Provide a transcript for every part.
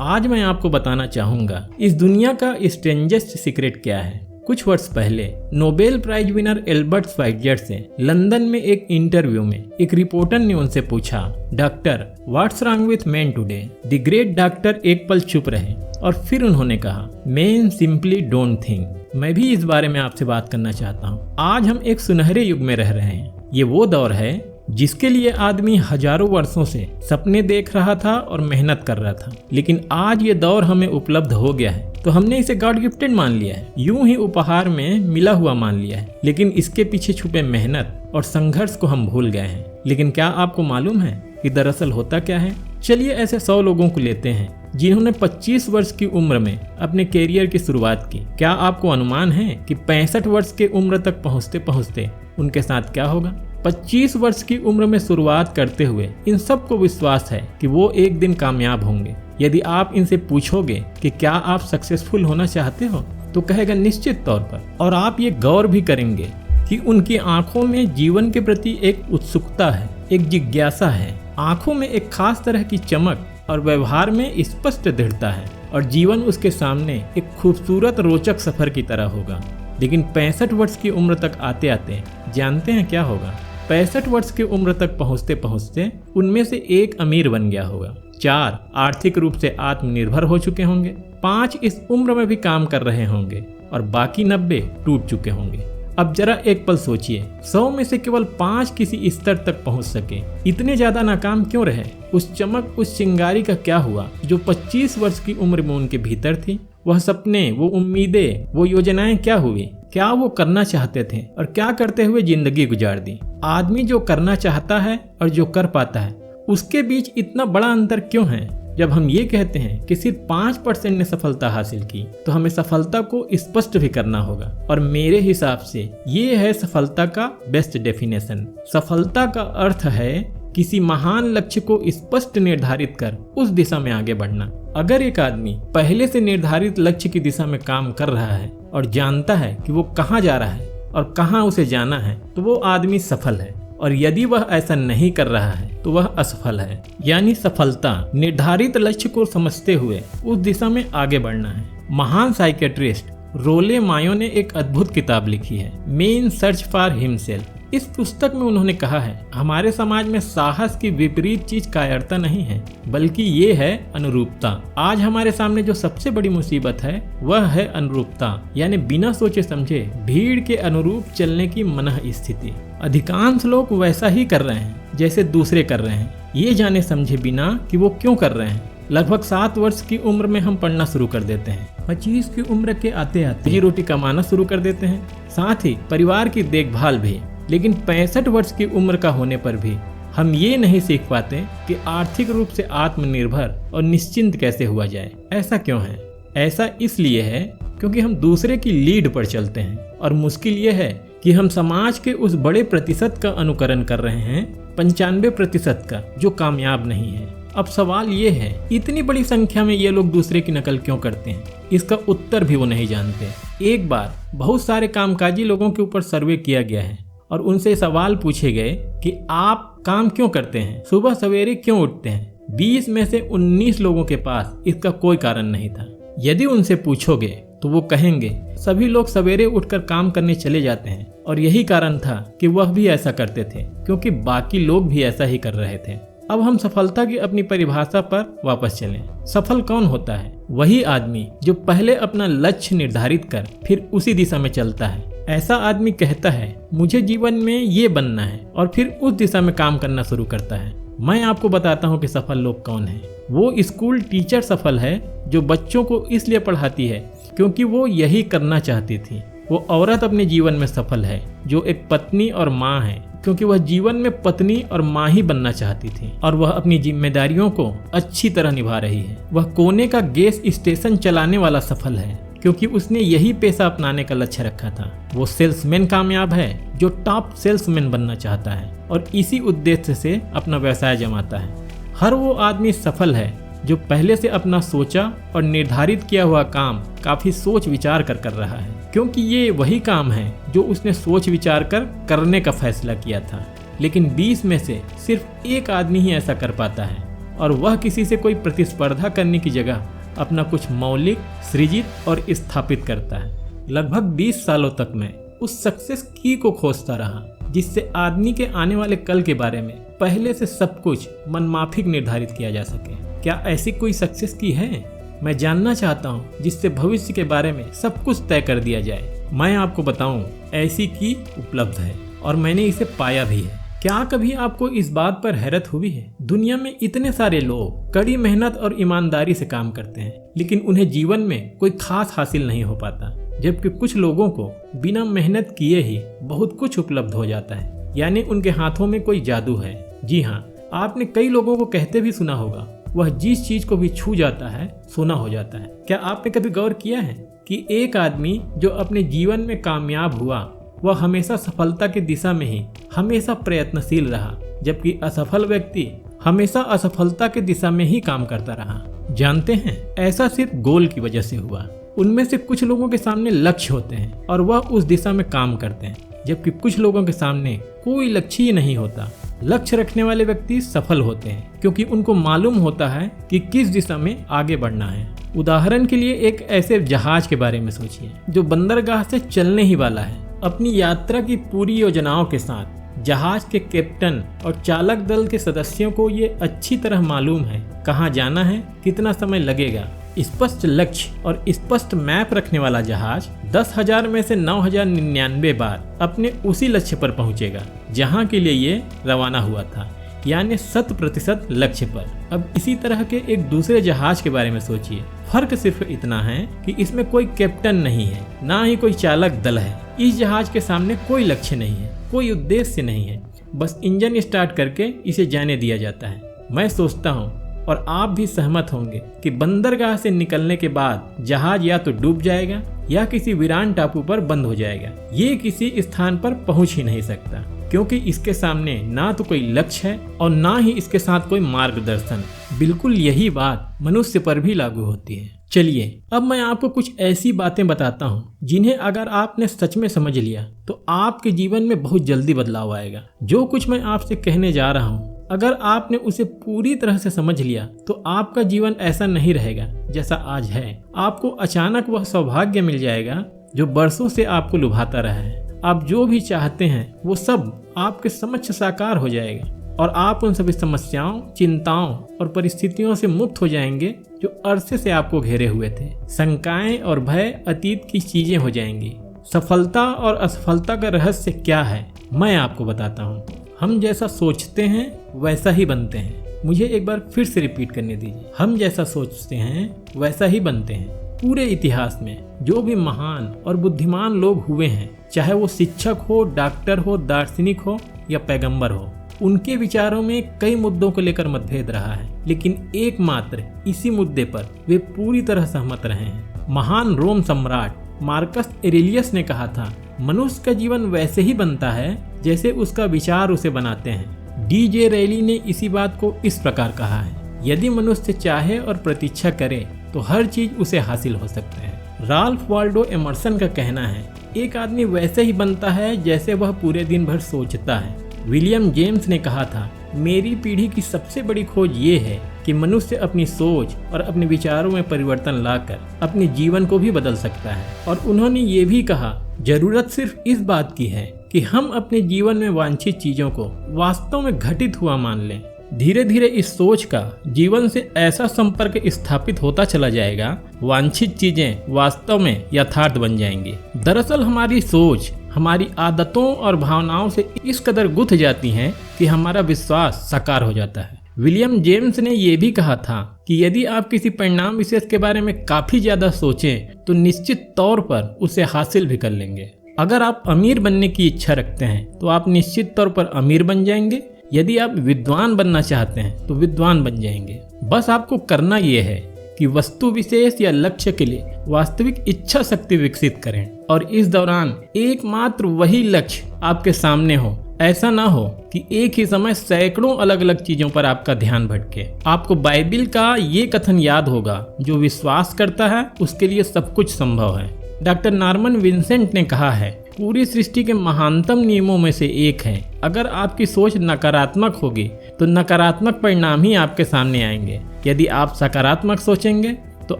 आज मैं आपको बताना चाहूंगा इस दुनिया का स्ट्रेंजेस्ट सीक्रेट क्या है। कुछ वर्ष पहले नोबेल प्राइज विनर एल्बर्ट श्वाइट्जर से लंदन में एक इंटरव्यू में एक रिपोर्टर ने उनसे पूछा, doctor what's wrong with man today. The great doctor एक पल चुप रहे और फिर उन्होंने कहा, मेन सिंपली डोंट थिंक। मैं भी इस बारे में आपसे बात करना चाहता हूँ। आज हम एक सुनहरे युग में रह रहे हैं। ये वो दौर है जिसके लिए आदमी हजारों वर्षों से सपने देख रहा था और मेहनत कर रहा था, लेकिन आज ये दौर हमें उपलब्ध हो गया है तो हमने इसे गॉड गिफ्टेड मान लिया है, यूं ही उपहार में मिला हुआ मान लिया है। लेकिन इसके पीछे छुपे मेहनत और संघर्ष को हम भूल गए हैं। लेकिन क्या आपको मालूम है कि दरअसल होता क्या है? चलिए ऐसे 100 लोगों को लेते हैं जिन्होंने 25 वर्ष की उम्र में अपने कैरियर की शुरुआत की। क्या आपको अनुमान है कि 65 वर्ष की उम्र तक पहुंचते पहुंचते उनके साथ क्या होगा? 25 वर्ष की उम्र में शुरुआत करते हुए इन सबको विश्वास है कि वो एक दिन कामयाब होंगे। यदि आप इनसे पूछोगे कि क्या आप सक्सेसफुल होना चाहते हो तो कहेगा निश्चित तौर पर। और आप ये गौर भी करेंगे कि उनकी आंखों में जीवन के प्रति एक उत्सुकता है, एक जिज्ञासा है। आंखों में एक खास तरह की चमक और व्यवहार में स्पष्ट दृढ़ता है और जीवन उसके सामने एक खूबसूरत रोचक सफर की तरह होगा। लेकिन 65 वर्ष की उम्र तक आते आते जानते हैं क्या होगा? 65 वर्ष की उम्र तक पहुंचते पहुंचते उनमें से एक अमीर बन गया होगा, 4 आर्थिक रूप से आत्मनिर्भर हो चुके होंगे, 5 इस उम्र में भी काम कर रहे होंगे और बाकी 90 टूट चुके होंगे। अब जरा एक पल सोचिए, 100 में से केवल 5 किसी स्तर तक पहुंच सके। इतने ज्यादा नाकाम क्यों रहे? उस चमक, उस चिंगारी का क्या हुआ जो 25 वर्ष की उम्र में उनके भीतर थी? वह सपने, वो उम्मीदें, वो योजनाएं क्या हुई? क्या वो करना चाहते थे और क्या करते हुए जिंदगी गुजार दी? आदमी जो करना चाहता है और जो कर पाता है उसके बीच इतना बड़ा अंतर क्यों है? जब हम ये कहते हैं कि सिर्फ 5% ने सफलता हासिल की तो हमें सफलता को स्पष्ट भी करना होगा। और मेरे हिसाब से ये है सफलता का बेस्ट डेफिनेशन। सफलता का अर्थ है किसी महान लक्ष्य को स्पष्ट निर्धारित कर उस दिशा में आगे बढ़ना। अगर एक आदमी पहले से निर्धारित लक्ष्य की दिशा में काम कर रहा है और जानता है कि वो कहाँ जा रहा है और कहाँ उसे जाना है तो वो आदमी सफल है। और यदि वह ऐसा नहीं कर रहा है तो वह असफल है। यानी सफलता निर्धारित लक्ष्य को समझते हुए उस दिशा में आगे बढ़ना है। महान साइकियाट्रिस्ट रोले मायो ने एक अद्भुत किताब लिखी है, मैन सर्च फॉर हिमसेल्फ। इस पुस्तक में उन्होंने कहा है, हमारे समाज में साहस की विपरीत चीज कायरता नहीं है बल्कि ये है अनुरूपता। आज हमारे सामने जो सबसे बड़ी मुसीबत है वह है अनुरूपता, यानी बिना सोचे समझे भीड़ के अनुरूप चलने की मनः स्थिति। अधिकांश लोग वैसा ही कर रहे हैं जैसे दूसरे कर रहे हैं, ये जाने समझे बिना कि वो क्यों कर रहे हैं। लगभग 7 वर्ष की उम्र में हम पढ़ना शुरू कर देते हैं, 25 की उम्र के आते आते ही रोटी कमाना शुरू कर देते हैं, साथ ही परिवार की देखभाल भी। लेकिन 65 वर्ष की उम्र का होने पर भी हम ये नहीं सीख पाते कि आर्थिक रूप से आत्मनिर्भर और निश्चिंत कैसे हुआ जाए। ऐसा क्यों है? ऐसा इसलिए है क्योंकि हम दूसरे की लीड पर चलते हैं और मुश्किल ये है कि हम समाज के उस बड़े प्रतिशत का अनुकरण कर रहे हैं, 95% का, जो कामयाब नहीं है। अब सवाल ये है, इतनी बड़ी संख्या में ये लोग दूसरे की नकल क्यों करते हैं? इसका उत्तर भी वो नहीं जानते। एक बार बहुत सारे कामकाजी लोगों के ऊपर सर्वे किया गया है और उनसे सवाल पूछे गए कि आप काम क्यों करते हैं, सुबह सवेरे क्यों उठते हैं? 20 में से 19 लोगों के पास इसका कोई कारण नहीं था। यदि उनसे पूछोगे तो वो कहेंगे सभी लोग सवेरे उठकर काम करने चले जाते हैं और यही कारण था कि वह भी ऐसा करते थे क्योंकि बाकी लोग भी ऐसा ही कर रहे थे। अब हम सफलता की अपनी परिभाषा पर वापस चलें। सफल कौन होता है? वही आदमी जो पहले अपना लक्ष्य निर्धारित कर फिर उसी दिशा में चलता है। ऐसा आदमी कहता है मुझे जीवन में ये बनना है और फिर उस दिशा में काम करना शुरू करता है। मैं आपको बताता हूँ कि सफल लोग कौन हैं। वो स्कूल टीचर सफल है जो बच्चों को इसलिए पढ़ाती है क्योंकि वो यही करना चाहती थी। वो औरत अपने जीवन में सफल है जो एक पत्नी और माँ है क्योंकि वह जीवन में पत्नी और माँ ही बनना चाहती थी और वह अपनी जिम्मेदारियों को अच्छी तरह निभा रही है। वह कोने का गैस स्टेशन चलाने वाला सफल है क्योंकि उसने यही पेशा अपनाने का लक्ष्य रखा था। वो सेल्समैन कामयाब है जो टॉप सेल्समैन बनना चाहता है और इसी उद्देश्य से अपना व्यवसाय जमाता है। हर वो आदमी सफल है जो पहले से अपना सोचा और निर्धारित किया हुआ काम काफी सोच विचार कर रहा है, क्योंकि ये वही काम है जो उसने सोच विचार कर करने का फैसला किया था। लेकिन 20 में से सिर्फ एक आदमी ही ऐसा कर पाता है और वह किसी से कोई प्रतिस्पर्धा करने की जगह अपना कुछ मौलिक, सृजित और स्थापित करता है। लगभग 20 सालों तक मैं उस सक्सेस की को खोजता रहा जिससे आदमी के आने वाले कल के बारे में पहले से सब कुछ मनमाफिक निर्धारित किया जा सके। क्या ऐसी कोई सक्सेस की है? मैं जानना चाहता हूँ जिससे भविष्य के बारे में सब कुछ तय कर दिया जाए। मैं आपको बताऊं, ऐसी की उपलब्ध है और मैंने इसे पाया भी है। क्या कभी आपको इस बात पर हैरत हुई है? दुनिया में इतने सारे लोग कड़ी मेहनत और ईमानदारी से काम करते हैं, लेकिन उन्हें जीवन में कोई खास हासिल नहीं हो पाता, जबकि कुछ लोगों को बिना मेहनत किए ही बहुत कुछ उपलब्ध हो जाता है, यानी उनके हाथों में कोई जादू है। जी हाँ, आपने कई लोगों को कहते भी सुना होगा, वह जिस चीज को भी छू जाता है सोना हो जाता है। क्या आपने कभी गौर किया है कि एक आदमी जो अपने जीवन में कामयाब हुआ वह हमेशा सफलता की दिशा में ही हमेशा प्रयत्नशील रहा, जबकि असफल व्यक्ति हमेशा असफलता की दिशा में ही काम करता रहा। जानते हैं, ऐसा सिर्फ गोल की वजह से हुआ। उनमें से कुछ लोगों के सामने लक्ष्य होते हैं और वह उस दिशा में काम करते हैं, जबकि कुछ लोगों के सामने कोई लक्ष्य ही नहीं होता। लक्ष्य रखने वाले व्यक्ति सफल होते हैं क्योंकि उनको मालूम होता है कि किस दिशा में आगे बढ़ना है। उदाहरण के लिए एक ऐसे जहाज के बारे में सोचिए जो बंदरगाह से चलने ही वाला है। अपनी यात्रा की पूरी योजनाओं के साथ जहाज के कैप्टन और चालक दल के सदस्यों को ये अच्छी तरह मालूम है कहाँ जाना है, कितना समय लगेगा। स्पष्ट लक्ष्य और स्पष्ट मैप रखने वाला जहाज 10,000 में से 9,099 बार अपने उसी लक्ष्य पर पहुंचेगा जहां के लिए ये रवाना हुआ था, यानी 100% लक्ष्य पर। अब इसी तरह के एक दूसरे जहाज के बारे में सोचिए। फर्क सिर्फ इतना है कि इसमें कोई कैप्टन नहीं है, ना ही कोई चालक दल है। इस जहाज के सामने कोई लक्ष्य नहीं है, कोई उद्देश्य नहीं है, बस इंजन स्टार्ट करके इसे जाने दिया जाता है। मैं सोचता हूँ और आप भी सहमत होंगे कि बंदरगाह से निकलने के बाद जहाज या तो डूब जाएगा या किसी वीरान टापू पर बंद हो जाएगा। ये किसी स्थान पर पहुंच ही नहीं सकता क्योंकि इसके सामने ना तो कोई लक्ष्य है और ना ही इसके साथ कोई मार्गदर्शन। बिल्कुल यही बात मनुष्य पर भी लागू होती है। चलिए अब मैं आपको कुछ ऐसी बातें बताता हूँ जिन्हें अगर आपने सच में समझ लिया तो आपके जीवन में बहुत जल्दी बदलाव आएगा। जो कुछ मैं आपसे कहने जा रहा हूँ, अगर आपने उसे पूरी तरह से समझ लिया तो आपका जीवन ऐसा नहीं रहेगा जैसा आज है। आपको अचानक वह सौभाग्य मिल जाएगा जो बरसों से आपको लुभाता रहा है। आप जो भी चाहते हैं वो सब आपके समक्ष साकार हो जाएगा और आप उन सभी समस्याओं, चिंताओं और परिस्थितियों से मुक्त हो जाएंगे जो अरसे से आपको घेरे हुए थे। शंकाएं और भय अतीत की चीजें हो जाएंगी। सफलता और असफलता का रहस्य क्या है, मैं आपको बताता हूँ। हम जैसा सोचते हैं वैसा ही बनते हैं। मुझे एक बार फिर से रिपीट करने दीजिए। हम जैसा सोचते हैं वैसा ही बनते हैं। पूरे इतिहास में जो भी महान और बुद्धिमान लोग हुए हैं, चाहे वो शिक्षक हो, डॉक्टर हो, दार्शनिक हो या पैगंबर हो, उनके विचारों में कई मुद्दों को लेकर मतभेद रहा है, लेकिन एकमात्र इसी मुद्दे पर वे पूरी तरह सहमत रहे हैं। महान रोम सम्राट मार्कस एरेलियस ने कहा था, मनुष्य का जीवन वैसे ही बनता है जैसे उसका विचार उसे बनाते हैं। DJ रैली ने इसी बात को इस प्रकार कहा है, यदि मनुष्य चाहे और प्रतीक्षा करे तो हर चीज उसे हासिल हो सकता है। राल्फ वाल्डो एमर्सन का कहना है, एक आदमी वैसे ही बनता है जैसे वह पूरे दिन भर सोचता है। विलियम जेम्स ने कहा था, मेरी पीढ़ी की सबसे बड़ी खोज ये है कि मनुष्य अपनी सोच और अपने विचारों में परिवर्तन लाकर अपने जीवन को भी बदल सकता है। और उन्होंने ये भी कहा, जरूरत सिर्फ इस बात की है कि हम अपने जीवन में वांछित चीजों को वास्तव में घटित हुआ मान लें। धीरे धीरे इस सोच का जीवन से ऐसा संपर्क स्थापित होता चला जाएगा, वांछित चीजें वास्तव में यथार्थ बन जाएंगी। दरअसल हमारी सोच हमारी आदतों और भावनाओं से इस कदर गुंथ जाती हैं कि हमारा विश्वास साकार हो जाता है। विलियम जेम्स ने यह भी कहा था कि यदि आप किसी परिणाम विशेष के बारे में काफी ज्यादा सोचें तो निश्चित तौर पर उसे हासिल भी कर लेंगे। अगर आप अमीर बनने की इच्छा रखते हैं तो आप निश्चित तौर पर अमीर बन जाएंगे। यदि आप विद्वान बनना चाहते हैं तो विद्वान बन जाएंगे। बस आपको करना यह है कि वस्तु विशेष या लक्ष्य के लिए वास्तविक इच्छा शक्ति विकसित करें और इस दौरान एकमात्र वही लक्ष्य आपके सामने हो। ऐसा ना हो कि एक ही समय सैकड़ों अलग अलग चीजों पर आपका ध्यान भटके। आपको बाइबिल का ये कथन याद होगा, जो विश्वास करता है उसके लिए सब कुछ संभव है। डॉक्टर नॉर्मन विंसेंट ने कहा है, पूरी सृष्टि के महानतम नियमों में से एक है, अगर आपकी सोच नकारात्मक होगी तो नकारात्मक परिणाम ही आपके सामने आएंगे। यदि आप सकारात्मक सोचेंगे तो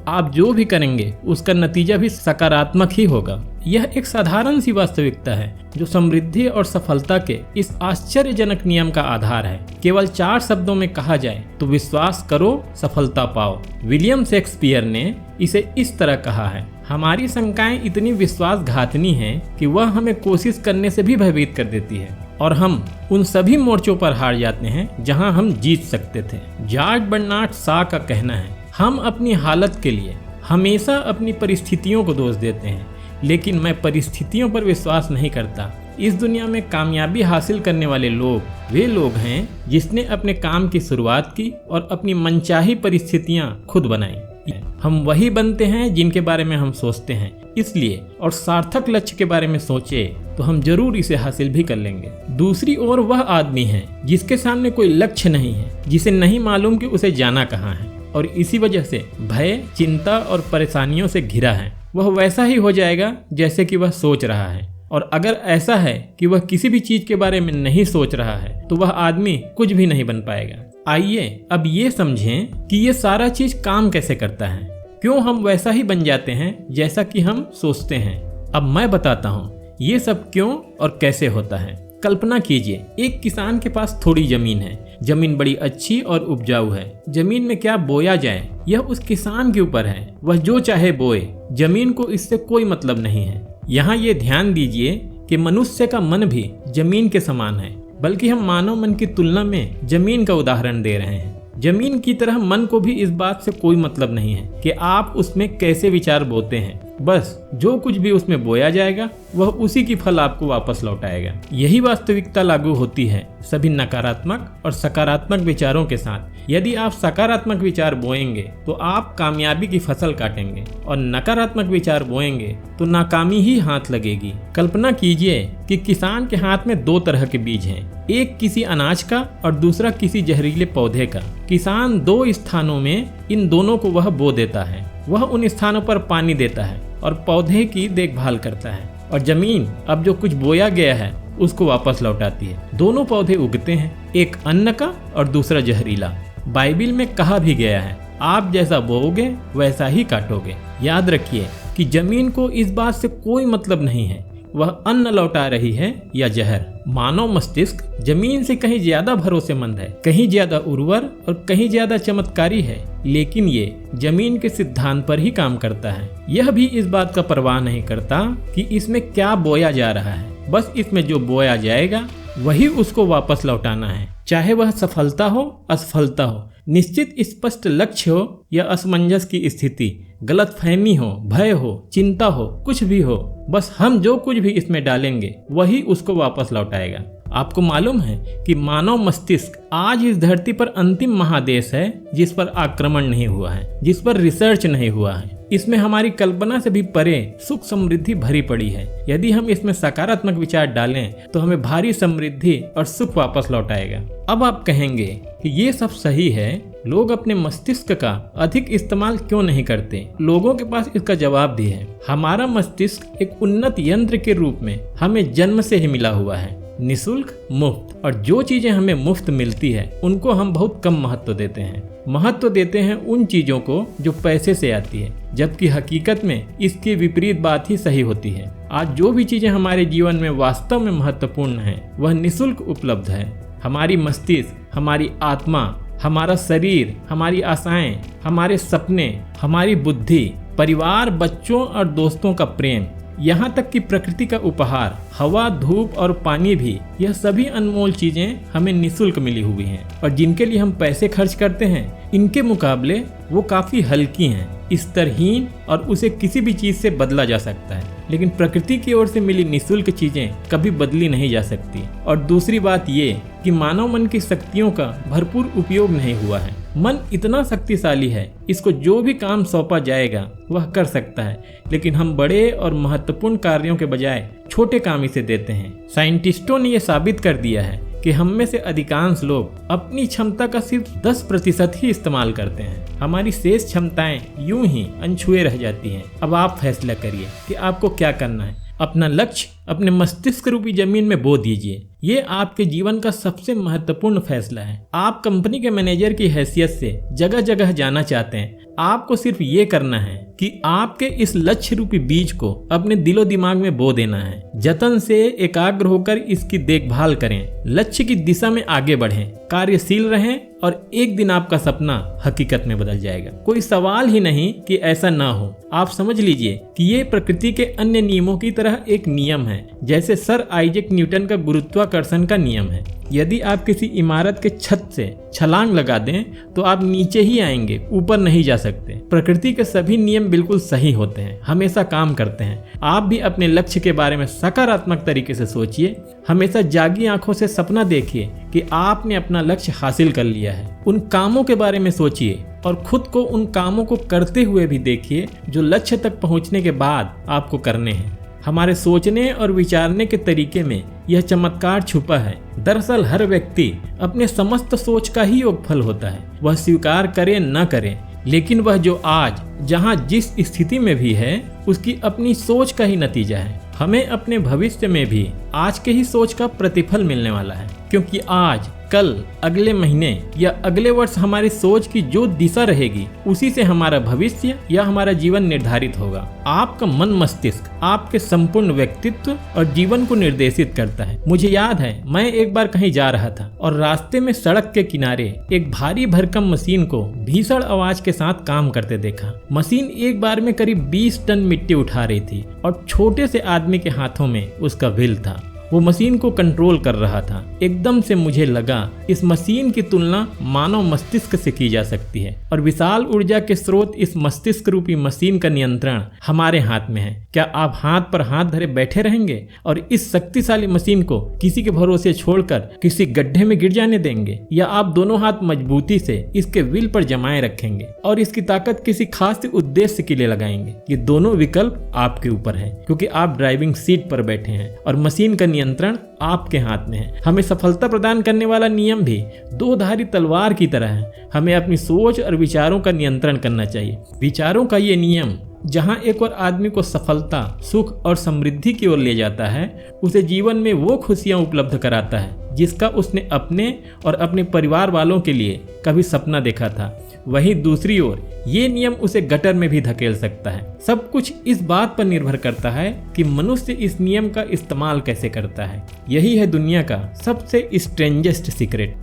आप जो भी करेंगे उसका नतीजा भी सकारात्मक ही होगा। यह एक साधारण सी वास्तविकता है जो समृद्धि और सफलता के इस आश्चर्यजनक नियम का आधार है। केवल 4 शब्दों में कहा जाए तो विश्वास करो, सफलता पाओ। विलियम शेक्सपियर ने इसे इस तरह कहा है, हमारी शंकाएं इतनी विश्वासघातनी हैं कि वह हमें कोशिश करने से भी भयभीत कर देती है और हम उन सभी मोर्चों पर हार जाते हैं जहां हम जीत सकते थे। जॉर्ज बर्नार्ड शॉ का कहना है, हम अपनी हालत के लिए हमेशा अपनी परिस्थितियों को दोष देते हैं, लेकिन मैं परिस्थितियों पर विश्वास नहीं करता। इस दुनिया में कामयाबी हासिल करने वाले लोग वे लोग हैं जिसने अपने काम की शुरुआत की और अपनी मनचाही परिस्थितियां खुद बनाई। हम वही बनते हैं जिनके बारे में हम सोचते हैं, इसलिए और सार्थक लक्ष्य के बारे में सोचे तो हम जरूर इसे हासिल भी कर लेंगे। दूसरी ओर वह आदमी है जिसके सामने कोई लक्ष्य नहीं है, जिसे नहीं मालूम कि उसे जाना कहाँ है और इसी वजह से भय, चिंता और परेशानियों से घिरा है। वह वैसा ही हो जाएगा जैसे कि वह सोच रहा है, और अगर ऐसा है कि वह किसी भी चीज के बारे में नहीं सोच रहा है तो वह आदमी कुछ भी नहीं बन पाएगा। आइए अब ये समझें कि ये सारा चीज काम कैसे करता है, क्यों हम वैसा ही बन जाते हैं जैसा कि हम सोचते हैं। अब मैं बताता हूँ ये सब क्यों और कैसे होता है। कल्पना कीजिए, एक किसान के पास थोड़ी जमीन है। जमीन बड़ी अच्छी और उपजाऊ है। जमीन में क्या बोया जाए यह उस किसान के ऊपर है, वह जो चाहे बोए, जमीन को इससे कोई मतलब नहीं है। यहाँ ये ध्यान दीजिए कि मनुष्य का मन भी जमीन के समान है, बल्कि हम मानव मन की तुलना में जमीन का उदाहरण दे रहे हैं। जमीन की तरह मन को भी इस बात से कोई मतलब नहीं है कि आप उसमें कैसे विचार बोते हैं। बस जो कुछ भी उसमें बोया जाएगा वह उसी की फल आपको वापस लौटाएगा। यही वास्तविकता लागू होती है सभी नकारात्मक और सकारात्मक विचारों के साथ। यदि आप सकारात्मक विचार बोएंगे तो आप कामयाबी की फसल काटेंगे और नकारात्मक विचार बोएंगे तो नाकामी ही हाथ लगेगी। कल्पना कीजिए कि किसान के हाथ में 2 तरह के बीज हैं, एक किसी अनाज का और दूसरा किसी जहरीले पौधे का। किसान 2 स्थानों में इन दोनों को वह बो देता है। वह उन स्थानों पर पानी देता है और पौधे की देखभाल करता है, और जमीन अब जो कुछ बोया गया है उसको वापस लौटाती है। दोनों पौधे उगते हैं, एक अन्न का और दूसरा जहरीला। बाइबिल में कहा भी गया है, आप जैसा बोओगे वैसा ही काटोगे। याद रखिए कि जमीन को इस बात से कोई मतलब नहीं है वह अन्न लौटा रही है या जहर। मानव मस्तिष्क जमीन से कहीं ज्यादा भरोसेमंद है, कहीं ज्यादा उर्वर और कहीं ज्यादा चमत्कारी है, लेकिन ये जमीन के सिद्धांत पर ही काम करता है। यह भी इस बात का परवाह नहीं करता कि इसमें क्या बोया जा रहा है, बस इसमें जो बोया जाएगा वही उसको वापस लौटाना है, चाहे वह सफलता हो असफलता हो, निश्चित स्पष्ट लक्ष्य हो या असमंजस की स्थिति, गलतफहमी हो, भय हो, चिंता हो, कुछ भी हो, बस हम जो कुछ भी इसमें डालेंगे वही उसको वापस लौटाएगा। आपको मालूम है कि मानव मस्तिष्क आज इस धरती पर अंतिम महादेश है जिस पर आक्रमण नहीं हुआ है, जिस पर रिसर्च नहीं हुआ है। इसमें हमारी कल्पना से भी परे सुख समृद्धि भरी पड़ी है। यदि हम इसमें सकारात्मक विचार डालें तो हमें भारी समृद्धि और सुख वापस लौटाएगा। अब आप कहेंगे कि ये सब सही है, लोग अपने मस्तिष्क का अधिक इस्तेमाल क्यों नहीं करते? लोगों के पास इसका जवाब भी है। हमारा मस्तिष्क एक उन्नत यंत्र के रूप में हमें जन्म से ही मिला हुआ है, निःशुल्क, मुफ्त, और जो चीजें हमें मुफ्त मिलती है उनको हम बहुत कम महत्व देते हैं। महत्व देते हैं उन चीजों को जो पैसे से आती है, जबकि हकीकत में इसकी विपरीत बात ही सही होती है। आज जो भी चीजें हमारे जीवन में वास्तव में महत्वपूर्ण है वह निःशुल्क उपलब्ध है। हमारी मस्तिष्क, हमारी आत्मा, हमारा शरीर, हमारी आशाएं, हमारे सपने, हमारी बुद्धि, परिवार, बच्चों और दोस्तों का प्रेम, यहाँ तक कि प्रकृति का उपहार, हवा, धूप और पानी भी, यह सभी अनमोल चीजें हमें निःशुल्क मिली हुई हैं, और जिनके लिए हम पैसे खर्च करते हैं इनके मुकाबले वो काफी हल्की हैं, स्तरहीन, और उसे किसी भी चीज से बदला जा सकता है। लेकिन प्रकृति की ओर से मिली निःशुल्क चीजें कभी बदली नहीं जा सकती। और दूसरी बात ये कि मानव मन की शक्तियों का भरपूर उपयोग नहीं हुआ है। मन इतना शक्तिशाली है, इसको जो भी काम सौंपा जाएगा वह कर सकता है, लेकिन हम बड़े और महत्वपूर्ण कार्यों के बजाय छोटे काम इसे देते हैं। साइंटिस्टों ने यह साबित कर दिया है कि हम में से अधिकांश लोग अपनी क्षमता का सिर्फ 10% ही इस्तेमाल करते हैं। हमारी शेष क्षमताएं यूं ही अनछुए रह जाती हैं। अब आप फैसला करिए कि आपको क्या करना है, अपना लक्ष्य अपने मस्तिष्क रूपी जमीन में बो दीजिए। ये आपके जीवन का सबसे महत्वपूर्ण फैसला है। आप कंपनी के मैनेजर की हैसियत से जगह जगह जाना चाहते हैं। आपको सिर्फ ये करना है कि आपके इस लक्ष्य रूपी बीज को अपने दिलो दिमाग में बो देना है। जतन से एकाग्र होकर इसकी देखभाल करें, लक्ष्य की दिशा में आगे बढ़ें, कार्यशील रहें और एक दिन आपका सपना हकीकत में बदल जाएगा। कोई सवाल ही नहीं कि ऐसा ना हो। आप समझ लीजिए कि ये प्रकृति के अन्य नियमों की तरह एक नियम है, जैसे सर आइजैक न्यूटन का गुरुत्वाकर्षण का नियम है। यदि आप किसी इमारत के छत से छलांग लगा दें तो आप नीचे ही आएंगे, ऊपर नहीं जा सकते। प्रकृति के सभी नियम बिल्कुल सही होते हैं, हमेशा काम करते हैं। आप भी अपने लक्ष्य के बारे में सकारात्मक तरीके से सोचिए। हमेशा जागी आंखों से सपना देखिए कि आपने अपना लक्ष्य हासिल कर लिया है। उन कामों के बारे में सोचिए और खुद को उन कामों को करते हुए भी देखिए जो लक्ष्य तक पहुंचने के बाद आपको करने हैं। हमारे सोचने और विचारने के तरीके में यह चमत्कार छुपा है। दरअसल हर व्यक्ति अपने समस्त सोच का ही योगफल होता है, वह स्वीकार करे न करे, लेकिन वह जो आज जहां जिस स्थिति में भी है उसकी अपनी सोच का ही नतीजा है। हमें अपने भविष्य में भी आज के ही सोच का प्रतिफल मिलने वाला है, क्योंकि आज, कल, अगले महीने या अगले वर्ष हमारी सोच की जो दिशा रहेगी उसी से हमारा भविष्य या हमारा जीवन निर्धारित होगा। आपका मन मस्तिष्क आपके संपूर्ण व्यक्तित्व और जीवन को निर्देशित करता है। मुझे याद है, मैं एक बार कहीं जा रहा था और रास्ते में सड़क के किनारे एक भारी भरकम मशीन को भीषण आवाज के साथ काम करते देखा। मशीन एक बार में करीब 20 टन मिट्टी उठा रही थी और छोटे से आदमी के हाथों में उसका व्हील था। वो मशीन को कंट्रोल कर रहा था। एकदम से मुझे लगा इस मशीन की तुलना मानव मस्तिष्क से की जा सकती है और विशाल ऊर्जा के स्रोत इस मस्तिष्क रूपी मशीन का नियंत्रण हमारे हाथ में है। क्या आप हाथ पर हाथ धरे बैठे रहेंगे और इस शक्तिशाली मशीन को किसी के भरोसे छोड़कर किसी गड्ढे में गिर जाने देंगे, या आप दोनों हाथ मजबूती से इसके व्हील पर जमाए रखेंगे और इसकी ताकत किसी खास उद्देश्य के लिए लगाएंगे? ये दोनों विकल्प आपके ऊपर है, क्योंकि आप ड्राइविंग सीट पर बैठे हैं और मशीन का नियंत्रण आपके हाथ में है। हमें सफलता प्रदान करने वाला नियम भी दो धारी तलवार की तरह है। हमें अपनी सोच और विचारों का नियंत्रण करना चाहिए। विचारों का ये नियम जहां एक और आदमी को सफलता, सुख और समृद्धि की ओर ले जाता है, उसे जीवन में वो खुशियां उपलब्ध कराता है जिसका उसने अपने और अपने परिवार वालों के लिए कभी सपना देखा था। वहीं दूसरी ओर ये नियम उसे गटर में भी धकेल सकता है। सब कुछ इस बात पर निर्भर करता है कि मनुष्य इस नियम का इस्तेमाल कैसे करता है। यही है दुनिया का सबसे स्ट्रेंजेस्ट सीक्रेट।